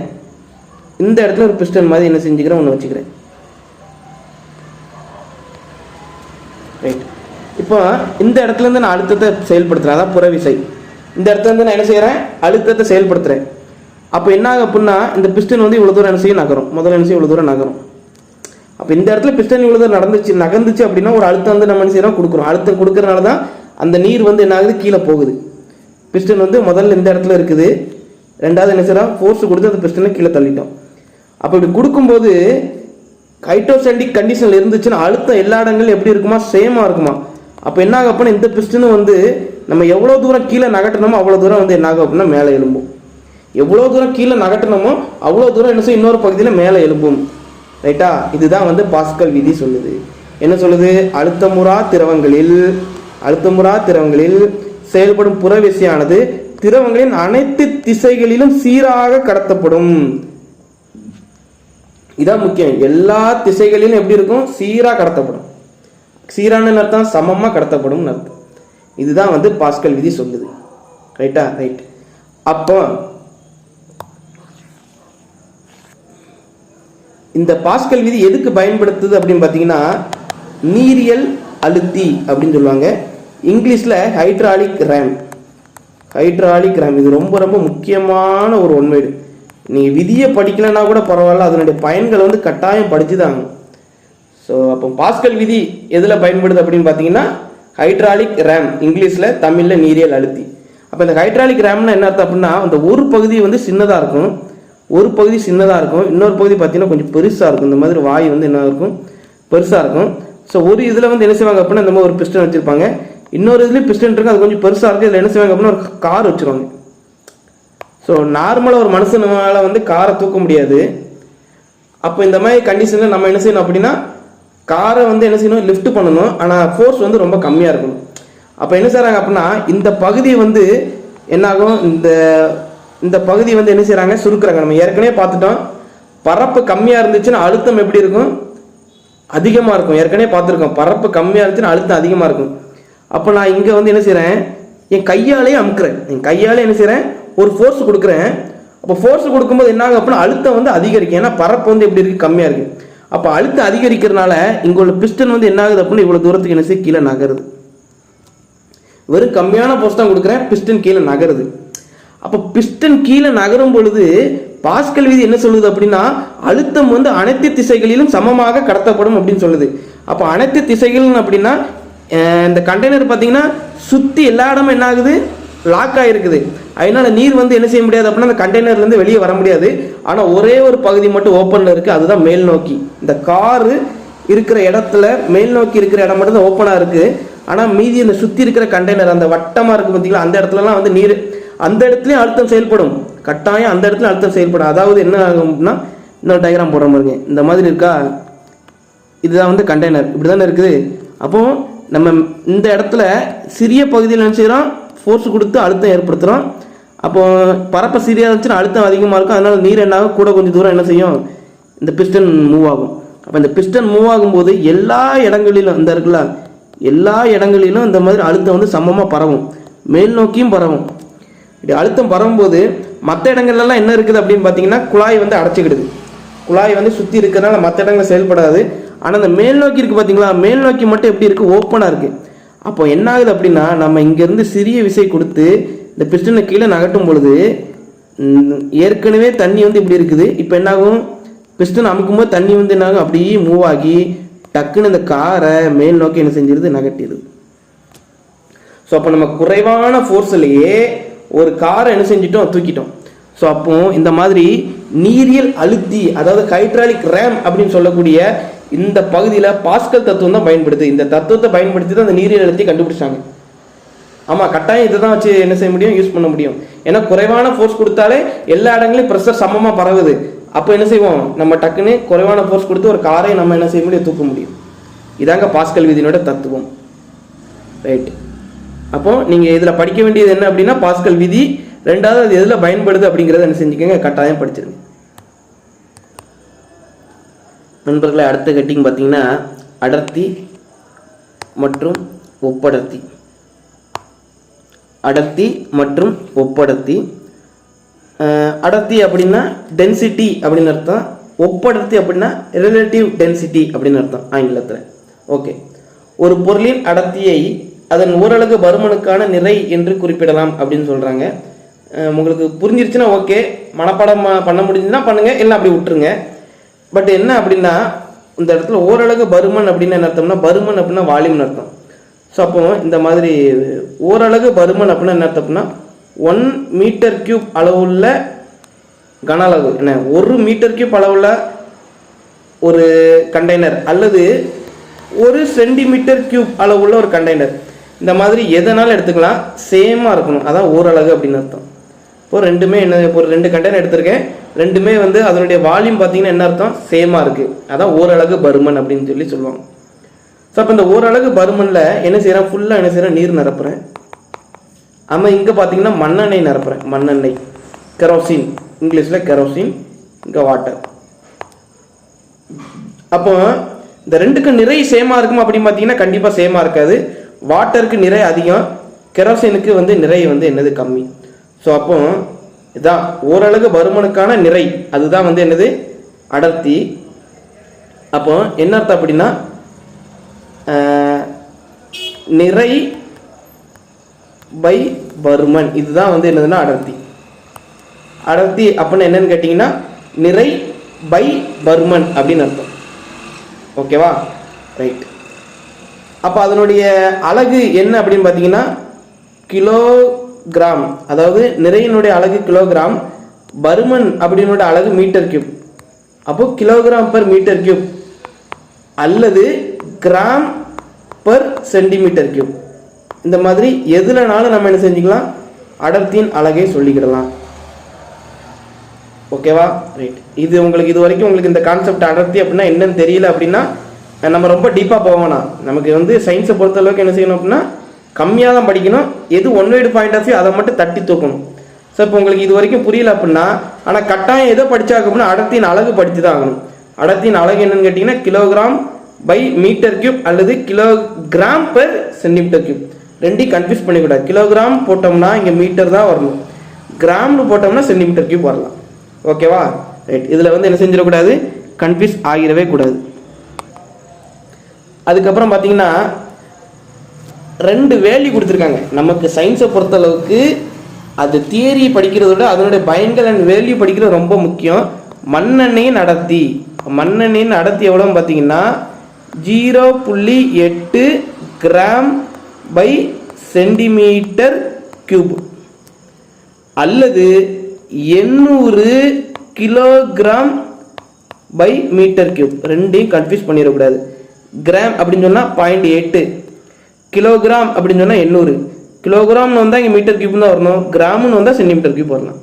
இந்த இடத்துல ஒரு பிஸ்டன் மாதிரி என்ன செஞ்சுக்கிறேன்? ஒன்று வச்சுக்கிறேன். ரைட். இப்போ இந்த இடத்துல இருந்து நான் அழுத்தத்தை செயல்படுத்துறேன், அதான் புறவிசை. இந்த இடத்துல இருந்து நான் என்ன செய்யறேன்? அழுத்தத்தை செயல்படுத்துறேன். அப்போ என்ன ஆகும் அப்படின்னா இந்த பிஸ்டன் இவ்வளோ தூரம் என்ன செய்யும்? நகரும். முதல்ல என்ன செய்யும்? இவ்வளோ தூரம் நகரும். அப்போ இந்த இடத்துல பிஸ்டன் இவ்வளோ தூரம் நகர்ந்துச்சு அப்படின்னா ஒரு அழுத்தம் நம்ம என்ன செய்யறோம்? கொடுக்குறோம். அழுத்தம் கொடுக்கறனால தான் அந்த நீர் என்ன ஆகுது? கீழே போகுது. பிஸ்டன் முதல்ல இந்த இடத்துல இருக்குது, ரெண்டாவது என்ன செய்யறோம்? ஃபோர்ஸ் கொடுத்து அந்த பிஸ்டனை கீழே தள்ளிட்டோம். அப்போ இப்படி கொடுக்கும்போது ஹைட்ரோஸ்டாட்டிக் கண்டிஷனில் இருந்துச்சுன்னா அழுத்தம் எல்லா இடங்களும் எப்படி இருக்குமா? சேமாக இருக்குமா? அப்போ என்ன ஆகும் அப்படின்னா இந்த பிஸ்டனும் நம்ம எவ்வளோ தூரம் கீழே நகட்டணுமோ அவ்வளோ தூரம் என்ன ஆகும் அப்படின்னா மேலே எழும்பும். எவ்வளோ தூரம் கீழே நகட்டணுமோ அவ்வளோ தூரம் என்ன செய்யும்? இன்னொரு பகுதியில் மேலே எழும்பும். ரைட்டா? இதுதான் பாஸ்கல் விதி சொல்லுது. என்ன சொல்லுது? அழுத்தமுறா திரவங்களில் செயல்படும் புறவிசையானது திரவங்களின் அனைத்து திசைகளிலும் சீராக கடத்தப்படும். இதான் முக்கியம். எல்லா திசைகளிலும் எப்படி இருக்கும்? சீராக கடத்தப்படும். சீரான அர்த்தம் சமமாக கடத்தப்படும் அர்த்தம். இதுதான் பாஸ்கல் விதி சொல்லுது. ரைட்டா? ரைட். அப்போ இந்த பாஸ்கல் விதி எதுக்கு பயன்படுத்துது அப்படின்னு பார்த்தீங்கன்னா நீரியல் அழுத்தி அப்படின்னு சொல்லுவாங்க. இங்கிலீஷில் ஹைட்ராலிக் ரேம். இது ரொம்ப ரொம்ப முக்கியமான ஒரு ஒன்வேர்டு. நீங்கள் விதியை படிக்கலைன்னா கூட பரவாயில்ல, அதனுடைய பயன்கள் கட்டாயம் படிச்சுதாங்க. ஸோ அப்போ பாஸ்கல் விதி எதில் பயன்படுது அப்படின்னு பார்த்தீங்கன்னா ஹைட்ராலிக் ரேம், இங்கிலீஷில், தமிழில் நீரியல் அழுத்தி. அப்போ இந்த ஹைட்ராலிக் ரேம்னா என்ன அர்த்தம் அப்படின்னா அந்த ஒரு பகுதி சின்னதாக இருக்கும், இன்னொரு பகுதி பார்த்தீங்கன்னா கொஞ்சம் பெருசாக இருக்கும். இந்த மாதிரி வாய் என்ன இருக்கும்? பெருசாக இருக்கும். ஸோ ஒரு இதில் என்ன செய்வாங்க அப்படின்னா இந்த மாதிரி ஒரு பிஸ்டன் வச்சுருப்பாங்க, இன்னொரு இதுலேயும் பிஸ்டன் இருக்கும், அது கொஞ்சம் பெருசாக இருக்குது. இதில் என்ன செய்வாங்க அப்படின்னா ஒரு கார் வச்சுருவாங்க. ஸோ நார்மலாக ஒரு மனுஷனால காரை தூக்க முடியாது. அப்போ இந்த மாதிரி கண்டிஷனில் நம்ம என்ன செய்யணும் அப்படின்னா காரை என்ன செய்யணும்? லிஃப்ட் பண்ணணும். ஆனால் ஃபோர்ஸ் ரொம்ப கம்மியாக இருக்கணும். அப்போ என்ன செய்கிறாங்க அப்படின்னா இந்த பகுதி என்னாகும்? இந்த பகுதி என்ன செய்கிறாங்க? சுருக்குறாங்க. நம்ம ஏற்கனவே பார்த்துட்டோம், பரப்பு கம்மியாக இருந்துச்சுன்னா அழுத்தம் எப்படி இருக்கும்? அதிகமாக இருக்கும். ஏற்கனவே பார்த்துருக்கோம், பரப்பு கம்மியாக இருந்துச்சுன்னா அழுத்தம் அதிகமாக இருக்கும். அப்போ நான் இங்கே என்ன செய்கிறேன்? என் கையாலே அமுக்குறேன். என் கையாலே என்ன செய்கிறேன்? ஒரு ஃபோர்ஸ் கொடுக்குறேன். அப்போ ஃபோர்ஸ் கொடுக்கும்போது என்ன ஆகும் அப்படின்னா அழுத்தம் அதிகரிக்கும். ஏன்னா பரப்பு எப்படி இருக்குது? கம்மியாக இருக்குது. அப்போ அழுத்தம் அதிகரிக்கிறதுனால இங்கே உள்ள பிஸ்டன் என்ன ஆகுது அப்படின்னா இவ்வளோ தூரத்துக்கு என்ன செய்ய? கீழே நகருது. வெறும் கம்மியான ஃபோர்ஸ் தான் கொடுக்குறேன், பிஸ்டன் கீழே நகருது. அப்போ பிஸ்டன் கீழே நகரும் பொழுது பாஸ்கல் விதி என்ன சொல்லுது அப்படின்னா அழுத்தம் அனைத்து திசைகளிலும் சமமாக கடத்தப்படும் அப்படின்னு சொல்லுது. அப்போ அனைத்து திசைகளும் அப்படின்னா இந்த கண்டெய்னர் பார்த்தீங்கன்னா சுற்றி எல்லா இடமும் என்ன ஆகுது? லாக் ஆகிருக்குது. அதனால நீர் என்ன செய்ய முடியாது அப்படின்னா அந்த கண்டெய்னர்லேருந்து வெளியே வர முடியாது. ஆனால் ஒரே ஒரு பகுதி மட்டும் ஓப்பனில் இருக்குது, அதுதான் மேல் நோக்கி. இந்த காரு இருக்கிற இடத்துல மேல் நோக்கி இருக்கிற இடம் மட்டும் தான் ஓப்பனாக இருக்குது. ஆனால் மீதி இந்த சுற்றி இருக்கிற கண்டெய்னர் அந்த வட்டமாக இருக்குது பார்த்தீங்களா, அந்த இடத்துலலாம் நீர் அந்த இடத்துலையும் அழுத்தம் செயல்படும். கட்டாயம் அந்த இடத்துல அழுத்தம் செயல்படும். அதாவது என்ன ஆகும்னா இன்னொரு டயக்ராம் போடுற மாதிரிங்க, இந்த மாதிரி இருக்கா? இதுதான் கண்டெய்னர், இப்படி தானே இருக்குது. அப்போது நம்ம இந்த இடத்துல சிறிய பகுதியில் என்ன செய்கிறோம்? ஃபோர்ஸ் கொடுத்து அழுத்தம் ஏற்படுத்துகிறோம். அப்போது பரப்பை சிறியாக இருந்துச்சுன்னா அழுத்தம் அதிகமாக இருக்கும். அதனால் நீர் என்ன ஆகும்? கூட கொஞ்சம் தூரம் என்ன செய்யும்? இந்த பிஸ்டன் மூவ் ஆகும். அப்போ இந்த பிஸ்டன் மூவ் ஆகும்போது எல்லா இடங்களிலும் இந்த இருக்குல்ல, எல்லா இடங்களிலும் இந்த மாதிரி அழுத்தம் சமமாக பரவும், மேல் நோக்கியும் பரவும். இப்படி அழுத்தம் பரவும்போது மற்ற இடங்கள்லாம் என்ன இருக்குது அப்படின்னு பார்த்தீங்கன்னா குழாய் அடைச்சிக்கிடுது. குழாய் சுற்றி இருக்கிறதுனால மற்ற இடங்களில் செயல்படாது. ஆனால் இந்த மேல் நோக்கி இருக்குது பார்த்தீங்களா, மேல் நோக்கி மட்டும் எப்படி இருக்குது? ஓப்பனாக இருக்குது. அப்போ என்ன ஆகுது அப்படின்னா நம்ம இங்கேருந்து சிறிய விசை கொடுத்து இந்த பிஸ்டனை கீழே நகட்டும் பொழுது ஏற்கனவே தண்ணி வந்து இப்படி இருக்குது. இப்போ என்னாகும், பிஸ்டன் அமுக்கும்போது தண்ணி வந்து என்னாகும், அப்படியே மூவ் ஆகி டக்குன்னு இந்த காரை மேல் நோக்கி என்ன செஞ்சிருது, நகட்டிடுது. ஸோ அப்போ நம்ம குறைவான ஃபோர்ஸ்லேயே ஒரு காரை என்ன செஞ்சிட்டோம், தூக்கிட்டோம். ஸோ அப்போ இந்த மாதிரி நீரியல் அழுத்தி, அதாவது ஹைட்ராலிக் ரேம் அப்படின்னு சொல்லக்கூடிய இந்த பகுதியில் பாஸ்கல் தத்துவம் தான் பயன்படுது. இந்த தத்துவத்தை பயன்படுத்தி தான் அந்த நீரியல் அழுத்தி கண்டுபிடிச்சாங்க. ஆமாம், கட்டாயம் இதை தான் வச்சு என்ன செய்ய முடியும், யூஸ் பண்ண முடியும். ஏன்னா குறைவான ஃபோர்ஸ் கொடுத்தாலே எல்லா இடங்களையும் ப்ரெஷர் சமமாக பரவுது. அப்போ என்ன செய்வோம், நம்ம டக்குன்னு குறைவான ஃபோர்ஸ் கொடுத்து ஒரு காரை நம்ம என்ன செய்ய முடியும், தூக்க முடியும். இதாங்க பாஸ்கல் விதியினோட தத்துவம். ரைட். அப்போ நீங்கள் இதில் படிக்க வேண்டியது என்ன அப்படின்னா பாஸ்கல் விதி. ரெண்டாவது அது எதில் பயன்படுது அப்படிங்கிறத என்ன செஞ்சுக்கோங்க, கட்டாயம் படிச்சிருங்க நண்பர்களை. அடுத்த கட்டிங் பார்த்தீங்கன்னா அடர்த்தி மற்றும் ஒப்படர்த்தி. அடர்த்தி மற்றும் ஒப்படர்த்தி. அடர்த்தி அப்படின்னா டென்சிட்டி அப்படின்னு அர்த்தம். ஒப்படர்த்தி அப்படின்னா ரிலேட்டிவ் டென்சிட்டி அப்படின்னு அர்த்தம் ஆங்கிலத்தில். ஓகே. ஒரு பொருளின் அடர்த்தியை அதன் ஓரளவு பருமனுக்கான நிறை என்று குறிப்பிடலாம் அப்படின்னு சொல்கிறாங்க. உங்களுக்கு புரிஞ்சிருச்சுன்னா ஓகே, மனப்பாடம் பண்ண முடிஞ்சுன்னா பண்ணுங்க, இல்லை அப்படி விட்டுருங்க. பட் என்ன அப்படின்னா இந்த இடத்துல ஓரளவு பருமன் அப்படின்னு என்ன அர்த்தம்னா, பருமன் அப்படின்னா வால்யூம்னு அர்த்தம். ஸோ அப்போ இந்த மாதிரி ஓரளவு பருமன் அப்படின்னா என்ன அர்த்தம்னா 1 மீட்டர் கியூப் அளவுள்ள கன அளவு, என்ன 1 மீட்டர் கியூப் அளவுள்ள ஒரு கண்டெய்னர் அல்லது 1 சென்டிமீட்டர் கியூப் அளவுள்ள ஒரு கண்டெய்னர், இந்த மாதிரி எதனாலும் எடுத்துக்கலாம், சேமாக இருக்கணும். அதான் ஓரளவு அப்படின்னு அர்த்தம். இப்போ ரெண்டுமே என்ன, இப்போ 2 கண்டெய்னர் எடுத்திருக்கேன், ரெண்டுமே வந்து அதனுடைய வால்யூம் பார்த்தீங்கன்னா என்ன அர்த்தம், சேமாக இருக்குது. அதான் ஓரளவு பருமன் அப்படின்னு சொல்லுவாங்க. ஸோ அப்போ இந்த ஓரளவு பருமனில் என்ன செய்கிறேன், ஃபுல்லாக என்ன செய்கிறேன், நீர் நிரப்புறேன். ஆமாம், இங்கே பார்த்தீங்கன்னா மண்ணெண்ணெய் நிரப்புறேன். மண்ணெண்ணெய், கெரோசின், இங்கிலீஷில் கெரோசின், இங்கே வாட்டர். அப்போ இந்த ரெண்டுக்கு நிறை சேமாக இருக்குமா அப்படின்னு பார்த்தீங்கன்னா கண்டிப்பாக சேமாக இருக்காது. வாட்டருக்கு நிறை அதிகம், கெரோசினுக்கு வந்து நிறை வந்து என்னது, கம்மி. ஸோ அப்போ இதான் ஓரளவு பருமனுக்கான நிறை, அதுதான் வந்து என்னது, அடர்த்தி. அப்போ என்ன அர்த்தம் அப்படின்னா நிறை பை பருமன், இதுதான் வந்து என்னதுன்னா அடர்த்தி. அடர்த்தி அப்படின்னு என்னன்னு கேட்டிங்கன்னா நிறை பை பருமன் அப்படின்னு அர்த்தம். ஓகேவா, ரைட். அப்போ அதனுடைய அலகு என்ன அப்படின்னு பார்த்தீங்கன்னா கிலோகிராம், அதாவது நிறையினுடைய அலகு கிலோகிராம், பருமன் அப்படினுடைய அலகு மீட்டர் கியூப். அப்போ கிலோகிராம் பெர் மீட்டர் கியூப் அல்லது கிராம் பெர் சென்டிமீட்டர் கியூப், இந்த மாதிரி எதுலனாலும் நம்ம என்ன செஞ்சுக்கலாம், அடர்த்தியின் அலகை சொல்லிக்கிடலாம். ஓகேவா, ரைட். இது உங்களுக்கு இது வரைக்கும் உங்களுக்கு இந்த கான்செப்ட் அடர்த்தி அப்படின்னா என்னன்னு தெரியல அப்படின்னா நம்ம ரொம்ப டீப்பாக போவோம்னா, நமக்கு வந்து சயின்ஸை பொறுத்தளவுக்கு என்ன செய்யணும் அப்படின்னா கம்மியாக தான் படிக்கணும். எது one wide point of view அதை மட்டும் தட்டி தூக்கணும். ஸோ இப்போ உங்களுக்கு இது வரைக்கும் புரியல அப்படின்னா, ஆனால் கட்டாயம் எதை படித்தாங்க அப்படின்னா அடர்த்தியின் அலகு படித்து தான் ஆகணும். அடர்த்தியின் அலகு என்னன்னு கேட்டிங்கன்னா கிலோகிராம் பை மீட்டர் கியூப் அல்லது கிலோகிராம் பெர் சென்டிமீட்டர் கியூப். ரெண்டையும் கன்ஃபியூஸ் பண்ணிக்கூடாது. கிலோகிராம் போட்டோம்னா இங்கே மீட்டர் தான் வரணும், கிராம்னு போட்டோம்னா சென்டிமீட்டர் கியூப் வரலாம். ஓகேவா, ரைட். இதில் வந்து என்ன செஞ்சிடக்கூடாது, கன்ஃபியூஸ் ஆகிடவே கூடாது. அதுக்கப்புறம் பார்த்தீங்கன்னா 2 வேல்யூ கொடுத்துருக்காங்க. நமக்கு சயின்ஸை பொறுத்தளவுக்கு அது தியரி படிக்கிறத விட அதனுடைய பயன்கள் அண்ட் வேல்யூ படிக்கிறது ரொம்ப முக்கியம். மண்ணெண்ணெயின் அடர்த்தி, மண்ணெண்ணெயின் அடர்த்தி எவ்வளோன்னு பார்த்தீங்கன்னா 0.8 கிராம் பை சென்டிமீட்டர் கியூப் அல்லது 800 கிலோகிராம் பை மீட்டர் கியூப். ரெண்டையும் கன்ஃபியூஸ் பண்ணிடக்கூடாது. கிராம் அப்படின்னு சொன்னால் 0.8, கிலோகிராம் அப்படின்னு சொன்னால் 800. கிலோகிராம்னு வந்தால் இங்கே மீட்டர் கியூப் தான் வரணும், கிராம்னு வந்தால் சென்டிமீட்டர் கியூப் வரணும்.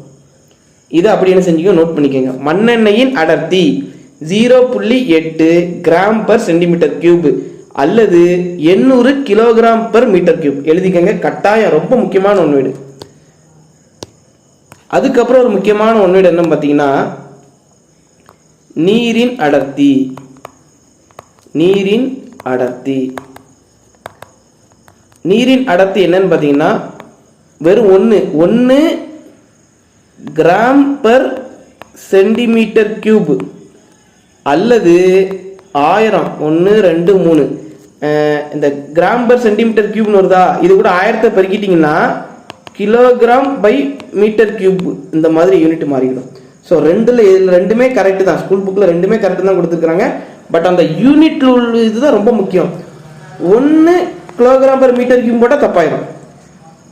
இதை அப்படி என்ன செஞ்சுக்கோ, நோட் பண்ணிக்கோங்க. மண்ணெண்ணெயின் அடர்த்தி 0.8 கிராம் பர் சென்டிமீட்டர் கியூப் அல்லது 800 கிலோகிராம் பர் மீட்டர் கியூப் எழுதிக்கங்க. கட்டாயம் ரொம்ப முக்கியமான ஒன்வீடு. அதுக்கப்புறம் ஒரு முக்கியமான ஒன்வீடு என்ன பார்த்தீங்கன்னா நீரின் அடர்த்தி. நீரின் அடர்த்தி, நீரின் அடர்த்தி என்னன்னு பார்த்தீங்கன்னா வெறும் 1 கிராம் பர் சென்டிமீட்டர் கியூப் அல்லது 1000, 1, 2, 3 இந்த கிராம் பர் சென்டிமீட்டர் கியூப்னு வருதா, இது கூட 1000 பெருக்கிட்டீங்கன்னா கிலோகிராம் பை மீட்டர் கியூப் இந்த மாதிரி யூனிட் மாறிடும். ஸோ ரெண்டுமே கரெக்டு தான், ஸ்கூல் புக்கில் ரெண்டுமே கரெக்டு தான் கொடுத்துருக்குறாங்க. பட் அந்த யூனிட்ல உள்ள இதுதான் ரொம்ப முக்கியம். 1 கிலோகிராம் பெர் மீட்டர் கியூப் போட்டால் தப்பாயிடும்.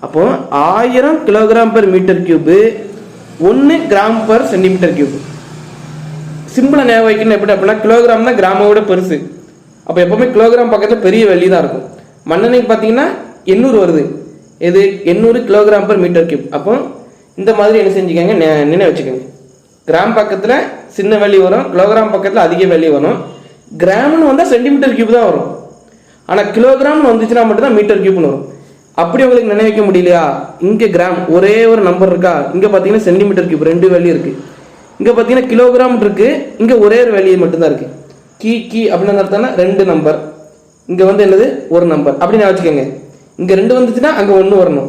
அப்போ 1000 kilogram per metre cube 1 gram per centimetre cube. சிம்பிளாக ஞாபகம் வைக்கணும். எப்படி அப்படின்னா கிலோகிராம் தான் கிராமோட பெருசு. அப்போ எப்போவுமே கிலோகிராம் பக்கத்தில் பெரிய வேல்யூ தான் இருக்கும். மண்ணெண்ணெய்க்கு பார்த்தீங்கன்னா 800 வருது. எது 800 கிலோகிராம் பெர் மீட்டர் கியூப். அப்போ இந்த மாதிரி என்ன செஞ்சுக்கோங்க, நினைவு வச்சுக்கோங்க. கிராம் பக்கத்தில் சின்ன வேல்யூ வரும், கிலோகிராம் பக்கத்தில் அதிக வேல்யூ வரும். கிராம்னு வந்தால் சென்டிமீட்டர் கியூப் தான் வரும். ஆனால் கிலோகிராம்னு வந்துச்சுன்னா மட்டும்தான் மீட்டர் கியூப்னு வரும். அப்படி உங்களுக்கு நினைவிக்க முடியலையா, இங்கே கிராம் ஒரே ஒரு நம்பர் இருக்கா, இங்கே பார்த்தீங்கன்னா சென்டிமீட்டர் கியூப் 2 வேல்யூ இருக்குது. இங்கே பார்த்தீங்கன்னா கிலோகிராம் இருக்குது, இங்கே ஒரே ஒரு வேல்யூ மட்டும்தான் இருக்குது. கீ அப்படின்னு அர்த்தம்னா 2 நம்பர், இங்கே வந்து என்னது 1 நம்பர் அப்படின்னு வச்சுக்கோங்க. இங்கே 2 வந்துச்சுன்னா அங்கே 1 வரணும்,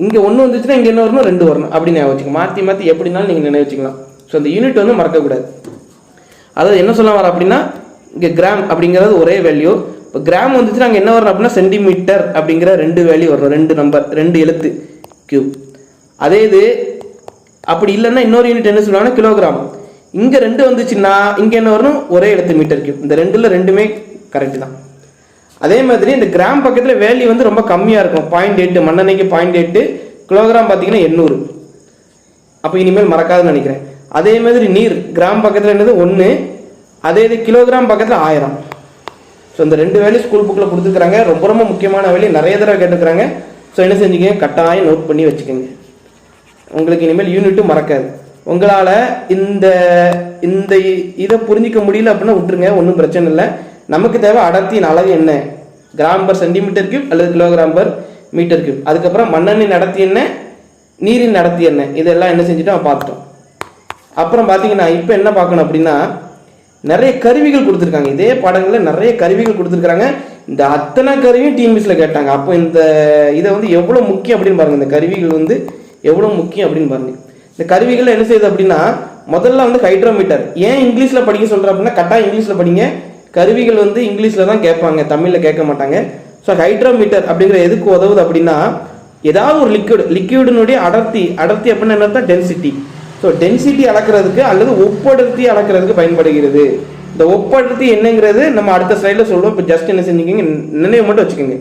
இங்கே 1 வந்துச்சுன்னா இங்கே என்ன வரணும் 2 வரணும் அப்படின்னு வச்சுக்கோங்க. மாற்றி எப்படினாலும் நீங்கள் நினைவு வச்சுக்கலாம். ஸோ அந்த யூனிட் வந்து மறக்கக்கூடாது. அதாவது என்ன சொல்ல வர அப்படின்னா இங்கே கிராம் அப்படிங்கிறது ஒரே வேல்யூ. இப்போ கிராம் வந்துச்சுன்னா அங்கே என்ன வரணும் அப்படின்னா சென்டிமீட்டர் அப்படிங்கிற 2 வேல்யூ வரணும், 2 நம்பர் 2 எழுத்து கியூப். அதே இது அப்படி இல்லைன்னா இன்னொரு யூனிட் என்ன சொல்லுவாங்கன்னா கிலோகிராம். இங்கே 2 வந்துச்சுன்னா இங்கே என்ன வரணும் ஒரே எழுத்து மீட்டர் கியூப். இந்த 2ல் 2மே கரெக்டு தான். அதே மாதிரி இந்த கிராம் பக்கத்தில் வேல்யூ வந்து ரொம்ப கம்மியாக இருக்கும். 0.8 மண்ணெண்ணெய்க்கு 0.8, கிலோகிராம் பார்த்தீங்கன்னா 800. அப்போ இனிமேல் மறக்காதுன்னு நினைக்கிறேன். அதே மாதிரி நீர் கிராம் பக்கத்தில் என்னது 1, அதே இது கிலோகிராம் பக்கத்தில் 1000. ஸோ இந்த 2 வேல்யூ ஸ்கூல் புக்கில் கொடுத்துருக்குறாங்க. ரொம்ப ரொம்ப முக்கியமான வேல்யூ, நிறைய தடவை கேட்டுக்கிறாங்க. ஸோ என்ன செஞ்சுக்கங்க, கட்டாயம் நோட் பண்ணி வச்சுக்கோங்க. உங்களுக்கு இனிமேல் யூனிட்டும் மறக்காது. உங்களால் இந்த இந்த இதை புரிஞ்சிக்க முடியல அப்படின்னா விட்டுருங்க, ஒன்றும் பிரச்சனை இல்லை. நமக்கு தேவை அடர்த்தியின் அளவு என்ன, கிராம் பர் சென்டிமீட்டர் கியூப் அல்லது கிலோகிராம் பர் மீட்டர் கியூப். அதுக்கப்புறம் மண்ணெண்ணெய் நடத்தி என்ன, நீரின் நடத்தி என்ன, இதெல்லாம் என்ன செஞ்சுட்டோம் பார்த்துட்டோம். அப்புறம் பார்த்தீங்கன்னா இப்போ என்ன பார்க்கணும் அப்படின்னா நிறைய கருவிகள் கொடுத்துருக்காங்க. இதே பாடங்களில் நிறைய கருவிகள் கொடுத்துருக்காங்க. இந்த அத்தனை கருவியும் டிஎன்பிஎஸ்சியில் கேட்டாங்க. அப்போ இந்த இதை வந்து எவ்வளோ முக்கியம் அப்படின்னு பாருங்கள். இந்த கருவிகள் வந்து எவ்வளோ முக்கியம் அப்படின்னு பாருங்கள். இந்த கருவிகள் என்ன செய்யுது அப்படின்னா முதல்ல வந்து ஹைட்ரோமீட்டர். ஏன் இங்கிலீஷில் படிக்க சொல்கிறேன் அப்படின்னா கட்டாயம் இங்கிலீஷில் படிங்க. கருவிகள் வந்து இங்கிலீஷில் தான் கேட்பாங்க, தமிழில் கேட்க மாட்டாங்க. ஸோ ஹைட்ரோமீட்டர் அப்படிங்கிற எதுக்கு உதவுது அப்படின்னா ஏதாவது ஒரு லிக்விடினுடைய அடர்த்தி அப்படின்னா என்ன தான் டென்சிட்டி. ஸோ டென்சிட்டி அளக்கிறதுக்கு அல்லது ஒப்படர்த்தி அளக்கிறதுக்கு பயன்படுகிறது. இந்த ஒப்படர்த்தி என்னங்கிறது நம்ம அடுத்த ஸ்லைடில் சொல்லுவோம். இப்போ ஜஸ்ட் என்ன செஞ்சுக்கோங்க, நினைவு மட்டும் வச்சுக்கோங்க.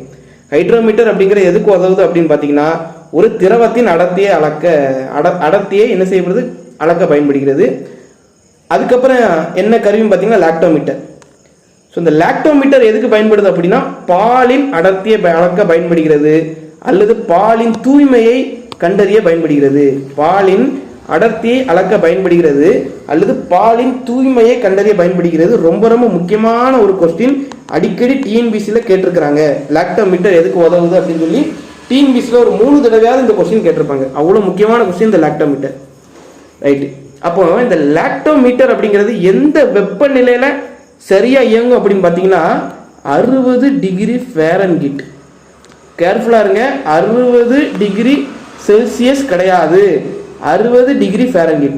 ஹைட்ரோமீட்டர் அப்படிங்கிற எதுக்கு உதவுது அப்படின்னு பார்த்தீங்கன்னா ஒரு திரவத்தின் அடர்த்தியை அடர்த்தியை என்ன செய்யப்படுது அளக்க பயன்படுகிறது. அதுக்கப்புறம் என்ன கருவின்னு பார்த்தீங்கன்னா லாக்டோமீட்டர். ஸோ இந்த லாக்டோமீட்டர் எதுக்கு பயன்படுது அப்படின்னா பாலின் அடர்த்தியை அளக்க பயன்படுகிறது அல்லது பாலின் தூய்மையை கண்டறிய பயன்படுகிறது. பாலின் அடர்த்தியை அளக்க பயன்படுகிறது அல்லது பாலின் தூய்மையை கண்டறிய பயன்படுகிறது. ரொம்ப ரொம்ப முக்கியமான ஒரு கொஸ்டின், அடிக்கடி டிஎன்பிசியில் கேட்டிருக்கிறாங்க. லாக்டோமீட்டர் எதுக்கு உதவுது அப்படின்னு சொல்லி டிஎன்பிசியில் ஒரு 3 தடவையாவது இந்த கொஸ்டின் கேட்டிருப்பாங்க. அவ்வளோ முக்கியமான கொஸ்டின் இந்த லாக்டோமீட்டர். ரைட்டு. அப்போ இந்த லாக்டோமீட்டர் அப்படிங்கிறது எந்த வெப்பநிலையில் சரியாக இயங்கும் அப்படின்னு பார்த்தீங்கன்னா 60 டிகிரி ஃபாரன்ஹீட். கேர்ஃபுல்லாக இருங்க, 60 டிகிரி செல்சியஸ் கிடையாது, 60 டிகிரி ஃபாரன்ஹீட்.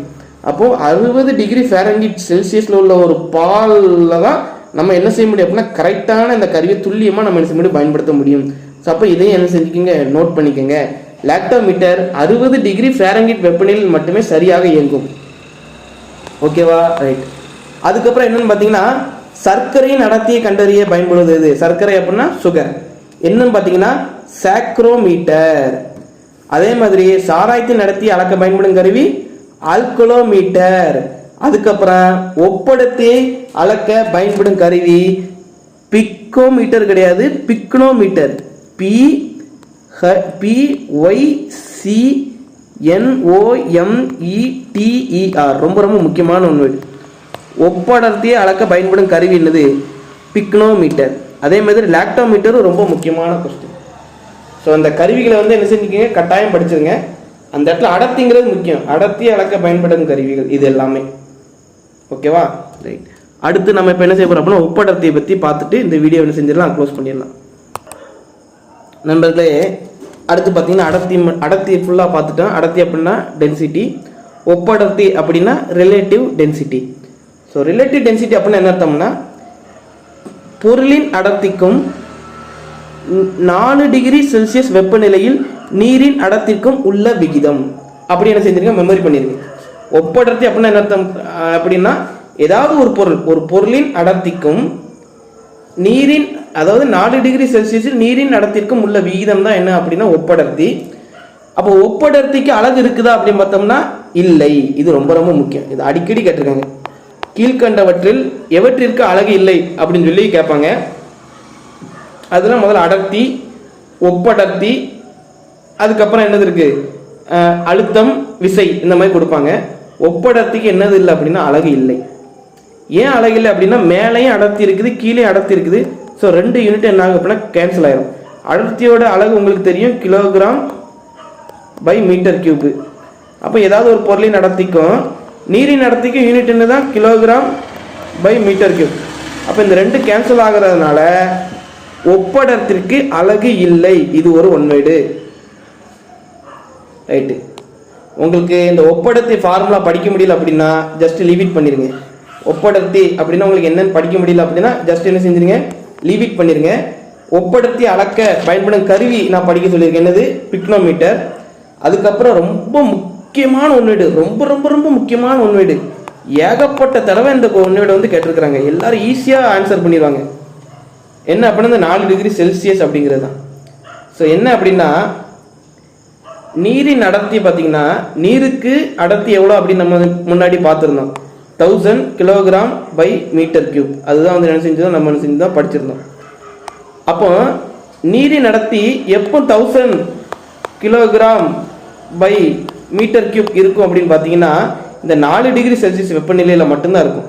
அப்போது 60 டிகிரி ஃபாரன்ஹீட் செல்சியஸில் உள்ள ஒரு பாலில் தான் நம்ம என்ன செய்ய முடியும் அப்படின்னா கரெக்டான இந்த கருவியை துல்லியமாக நம்ம என்ன செய்ய முடியும் பயன்படுத்த முடியும். ஸோ அப்போ இதையும் என்ன செஞ்சுக்கோங்க, நோட் பண்ணிக்கோங்க. லாக்டோமீட்டர் 60 டிகிரி ஃபாரன்ஹீட் வெப்பநிலையில் மட்டுமே சரியாக இயங்கும். ஓகேவா? ரைட். அதுக்கப்புறம் என்னன்னு பார்த்தீங்கன்னா சர்க்கரையின் அடர்த்தியை கண்டறிய பயன்படுவது. சர்க்கரை அப்படின்னா சுகர். என்னன்னு பார்த்தீங்கன்னா சாக்ரோமீட்டர். அதே மாதிரி சாராயத்தின் நடத்தி அளக்க பயன்படும் கருவி ஆல்கலோமீட்டர். அதுக்கப்புறம் ஒப்படத்தை அளக்க பயன்படும் கருவி பிக்கோமீட்டர் கிடையாது, பிக்னோமீட்டர். PYCNOMETER. ரொம்ப ரொம்ப முக்கியமான ஒன்று. ஒப்படர்த்தியை அளக்க பயன்படும் கருவி என்னது? பிக்னோமீட்டர். அதே மாதிரி லாக்டோமீட்டரும் ரொம்ப முக்கியமான கொஸ்டின். ஸோ அந்த கருவிகளை வந்து என்ன செஞ்சுக்கோங்க, கட்டாயம் படிச்சிருங்க. அந்த இடத்துல அடர்த்திங்கிறது முக்கியம். அடர்த்தியை அளக்க பயன்படும் கருவிகள் இது எல்லாமே. ஓகேவா? ரைட். அடுத்து நம்ம இப்போ என்ன செய்ய போகிறோம் அப்படின்னா ஒப்படர்த்தியை பற்றி பார்த்துட்டு இந்த வீடியோ என்ன செஞ்சிடலாம், க்ளோஸ் பண்ணிடலாம். நண்பர்களே, அடுத்து பார்த்தீங்கன்னா அடர்த்தி ஃபுல்லாக பார்த்துட்டோம். அடர்த்தி அப்படின்னா டென்சிட்டி, ஒப்படர்த்தி அப்படின்னா relative density. So relative density அப்படின்னா என்ன அர்த்தம்னா பொருளின் அடர்த்திக்கும் 4 டிகிரி செல்சியஸ் வெப்பநிலையில் நீரின் அடர்த்திக்கும் உள்ள விகிதம். அப்படி என்ன செஞ்சிருங்க, மெமரி பண்ணிருங்க. ஒப்படர்த்தி அப்படின்னா என்ன அர்த்தம் அப்படின்னா, ஏதாவது ஒரு பொருளின் அடர்த்திக்கும் நீரின், அதாவது 4 டிகிரி செல்சியஸில் நீரின் அடர்த்திக்கும் உள்ள விகிதம் தான் என்ன அப்படின்னா ஒப்படர்த்தி. அப்போ ஒப்படர்த்திக்கு அலகு இருக்குதா அப்படின்னு பார்த்தோம்னா இல்லை. இது ரொம்ப ரொம்ப முக்கியம், இது அடிக்கடி கேட்டிருக்காங்க. கீழ்கண்டவற்றில் எவற்றிற்கு அலகு இல்லை அப்படின்னு சொல்லி கேட்பாங்க. அதெல்லாம் முதல்ல அடர்த்தி, ஒப்படர்த்தி, அதுக்கப்புறம் என்னது இருக்கு, அழுத்தம், விசை, இந்த மாதிரி கொடுப்பாங்க. ஒப்படர்த்திக்கு என்னது இல்லை அப்படின்னா அலகு இல்லை. ஏன் அலகு இல்லை அப்படின்னா மேலேயும் அடர்த்தி இருக்குது, கீழே அடர்த்தி இருக்குது. ஸோ 2 யூனிட் என்ன ஆகும் அப்படின்னா கேன்சல் ஆயிரும். அடர்த்தியோட அலகு உங்களுக்கு தெரியும், கிலோகிராம் பை மீட்டர் கியூப். அப்போ ஏதாவது ஒரு பொருளின் அடர்த்திக்கும் நீரின் அடர்த்திக்கும் யூனிட் என்ன தான், கிலோகிராம் பை மீட்டர் கியூப். அப்போ இந்த 2 கேன்சல் ஆகிறதுனால ஒப்படர்த்திற்கு அலகு இல்லை. இது ஒரு ஒன்வேடு. ரைட்டு. உங்களுக்கு இந்த ஒப்படர்த்தி ஃபார்முலா படிக்க முடியல அப்படின்னா ஜஸ்ட் லீவ் இட் பண்ணிருங்க. ஒப்படர்த்தி அப்படின்னா உங்களுக்கு என்னன்னு படிக்க முடியல அப்படின்னா ஜஸ்ட் என்ன செஞ்சிருங்க, லீவ் இட் பண்ணிருங்க. ஒப்படர்த்தி அளக்க பயன்படும் கருவி நான் படிக்க சொல்லியிருக்கேன், என்னது, பிக்னோமீட்டர். அதுக்கப்புறம் ரொம்ப முக்கியமான ஒன்வேடு, ரொம்ப ரொம்ப ரொம்ப முக்கியமான ஒன்வேடு, ஏகப்பட்ட தடவை இந்த ஒன்வேடு வந்து கேட்டிருக்கிறாங்க. எல்லாரும் ஈஸியாக ஆன்சர் பண்ணிடுவாங்க. என்ன அப்படின்னா இந்த 4 டிகிரி செல்சியஸ் அப்படிங்கிறது தான். ஸோ என்ன அப்படின்னா நீரின் அடர்த்தி பார்த்தீங்கன்னா, நீருக்கு அடர்த்தி எவ்வளோ அப்படின்னு நம்ம முன்னாடி பார்த்துருந்தோம், 1000 கிலோகிராம் பை மீட்டர் கியூப். அதுதான் வந்து என்ன செஞ்சோம், நம்ம என்ன செஞ்சு தான் படிச்சிருந்தோம். அப்போ நீரின் அடர்த்தி எப்போ 1000 கிலோகிராம் பை மீட்டர் கியூப் இருக்கும் அப்படின்னு பார்த்தீங்கன்னா இந்த 4 டிகிரி செல்சியஸ் வெப்பநிலையில் மட்டும்தான் இருக்கும்.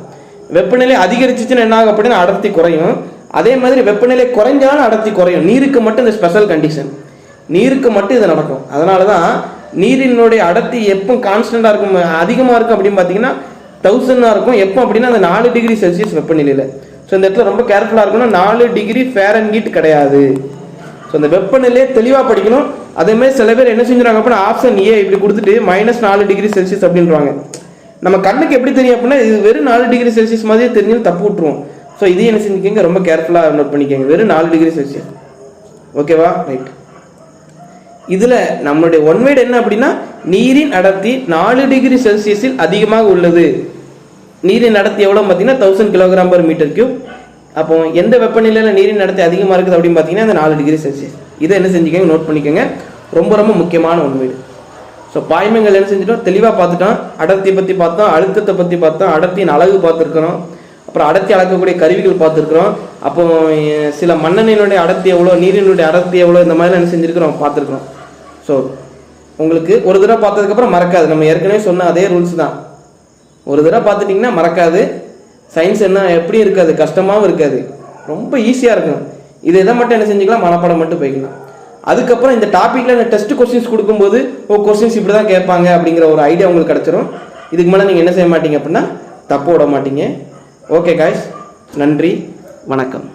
வெப்பநிலை அதிகரிச்சிச்சுன்னா என்ன ஆகும் அப்படின்னா அடர்த்தி குறையும். அதே மாதிரி வெப்பநிலை குறைஞ்சாலும் அடர்த்தி குறையும். நீருக்கு மட்டும் இந்த ஸ்பெஷல் கண்டிஷன், நீருக்கு மட்டும் இது நடக்கும். அதனால தான் நீரினுடைய அடர்த்தி எப்போ கான்ஸ்டண்டாக இருக்கும், அதிகமாக இருக்கும் அப்படின்னு பார்த்தீங்கன்னா 1000 இருக்கும். எப்போ அப்படின்னா அந்த 4 டிகிரி செல்சியஸ் வெப்பநிலையில். ஸோ இந்த இடத்துல ரொம்ப கேர்ஃபுல்லாக இருக்கணும். 4 டிகிரி ஃபேரன்ஹீட் கிடையாது. ஸோ இந்த வெப்பநிலையை தெளிவாக படிக்கணும். அதேமாதிரி சில பேர் என்ன செஞ்சுறாங்க அப்படின்னா ஆப்ஷன் ஏ இப்படி கொடுத்துட்டு -4 டிகிரி செல்சியஸ் அப்படின்றாங்க. நம்ம கண்ணுக்கு எப்படி தெரியும் அப்படின்னா இது வெறும் 4 டிகிரி செல்சியஸ் மாதிரியே தெரிஞ்சு தப்பு விட்டுருவோம். ஸோ இதையும் என்ன செஞ்சுக்கோங்க, ரொம்ப கேர்ஃபுல்லாக நோட் பண்ணிக்கோங்க, வெறும் 4 டிகிரி செல்சியஸ். ஓகேவா, ரைட். இதில் நம்மளுடைய ஒன்வேர்டு என்ன அப்படின்னா நீரின் அடர்த்தி 4 டிகிரி செல்சியஸில் அதிகமாக உள்ளது. நீரின் அடர்த்தி எவ்வளோ பார்த்தீங்கன்னா 1000 கிலோகிராம் பர் மீட்டர் கியூப். அப்போ எந்த வெப்பநிலையில் நீரின் அடர்த்தி அதிகமாக இருக்குது அப்படின்னு பார்த்தீங்கன்னா அந்த 4 டிகிரி செல்சியஸ். இதை என்ன செஞ்சுக்கோங்க, நோட் பண்ணிக்கோங்க, ரொம்ப ரொம்ப முக்கியமான ஒன்வேர்டு. ஸோ பாய்மங்கள் என்ன செஞ்சிட்டோம், தெளிவாக பார்த்துட்டோம். அடர்த்தியை பற்றி பார்த்தோம், அழுத்தத்தை பற்றி பார்த்தோம், அடர்த்தியின் அழகு பார்த்துருக்கிறோம், அப்புறம் அடர்த்தி அளக்கக்கூடிய கருவிகள் பார்த்துருக்குறோம். அப்போ சில மண்ணெண்ணினுடைய அடர்த்தி எவ்வளோ, நீரினுடைய அடர்த்தி எவ்வளோ, இந்த மாதிரிலாம் என்ன செஞ்சுருக்கிறோம், பார்த்துருக்குறோம். ஸோ உங்களுக்கு ஒரு தடவை பார்த்ததுக்கப்புறம் மறக்காது. நம்ம ஏற்கனவே சொன்ன அதே ரூல்ஸ் தான். ஒரு தடவை பார்த்துட்டிங்கன்னா மறக்காது. சயின்ஸ் என்ன எப்படி இருக்காது, கஷ்டமாகவும் இருக்காது, ரொம்ப ஈஸியாக இருக்கும். இது எதை மட்டும் என்ன செஞ்சுக்கலாம், மனப்பாடம் மட்டும் போய்க்கலாம். அதுக்கப்புறம் இந்த டாப்பிக்கில் இந்த டெஸ்ட் கொஸ்டின்ஸ் கொடுக்கும்போது கொஸ்டின்ஸ் இப்படி தான் கேட்பாங்க அப்படிங்கிற ஒரு ஐடியா உங்களுக்கு கிடச்சிரும். இதுக்கு மேலே நீங்கள் என்ன செய்ய மாட்டீங்க அப்படின்னா தப்பு விட மாட்டீங்க. ஓகே காய்ஸ், நன்றி, வணக்கம்.